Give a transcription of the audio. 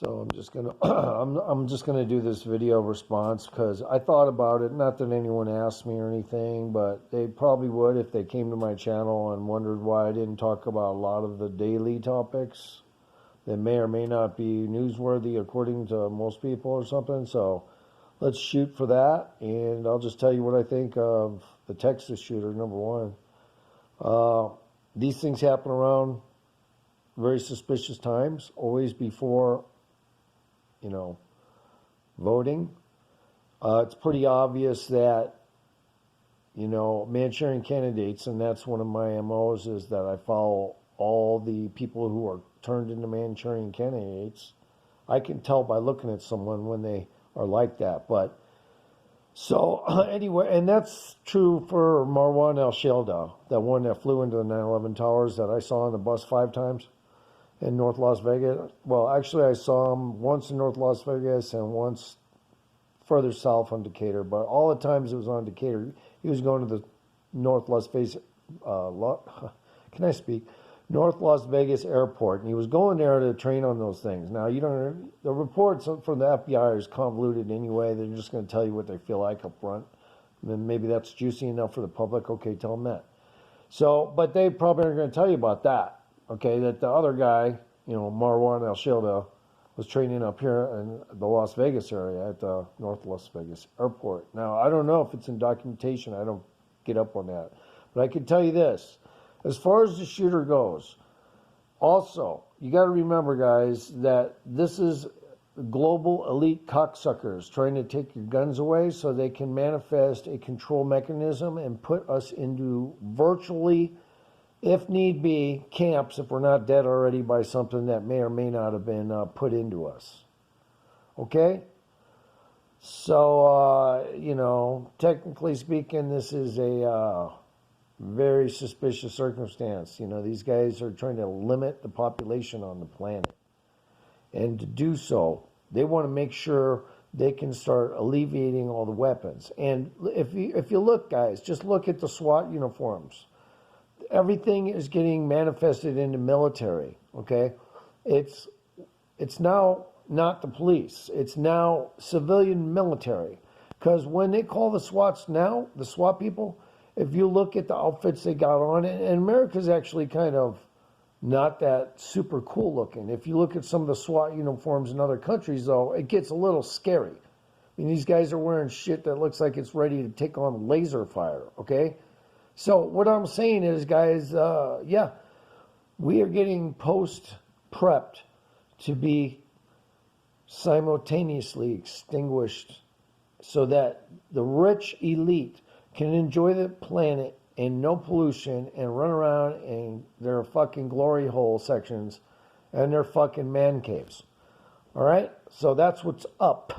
So I'm just gonna I'm just gonna do this video response because I thought about it. Not that anyone asked me or anything, but they probably would if they came to my channel and wondered why I didn't talk about a lot of the daily topics that may or may not be newsworthy according to most people or something. So let's shoot for that, and I'll just tell you what I think of the Texas shooter, number one. These things happen around very suspicious times, always before, voting. It's pretty obvious that, Manchurian candidates, and that's one of my MOs, is that I follow all the people who are turned into Manchurian candidates. I can tell by looking at someone when they are like that. But so anyway, and that's true for Marwan Al-Shelda, that one that flew into the 9/11 towers that I saw on the bus 5 times in North Las Vegas. Well, actually, I saw him once in North Las Vegas and once further south on Decatur. But all the times it was on Decatur, he was going to the North Las Vegas. Can I speak? North Las Vegas Airport, and he was going there to train on those things. Now, the reports from the FBI is convoluted anyway. They're just going to tell you what they feel like up front. And then maybe that's juicy enough for the public. Okay, tell them that. So, but they probably aren't going to tell you about that. Okay, that the other guy, Marwan Al-Shelda, was training up here in the Las Vegas area at the North Las Vegas Airport. Now, I don't know if it's in documentation. I don't get up on that. But I can tell you this. As far as the shooter goes, also, you got to remember, guys, that this is global elite cocksuckers trying to take your guns away so they can manifest a control mechanism and put us into virtually, if need be, camps if we're not dead already by something that may or may not have been put into us. Okay? So, technically speaking, this is a very suspicious circumstance. These guys are trying to limit the population on the planet. And to do so, they want to make sure they can start alleviating all the weapons. And if you look, guys, just look at the SWAT uniforms. Everything is getting manifested into military, okay? It's now not the police. It's now civilian military. Because when they call the SWATs now, the SWAT people, if you look at the outfits they got on, and America's actually kind of not that super cool looking. If you look at some of the SWAT uniforms in other countries, though, it gets a little scary. I mean, these guys are wearing shit that looks like it's ready to take on laser fire, okay? So what I'm saying is, guys, we are getting post-prepped to be simultaneously extinguished so that the rich elite can enjoy the planet and no pollution and run around in their fucking glory hole sections and their fucking man caves. All right? So that's what's up.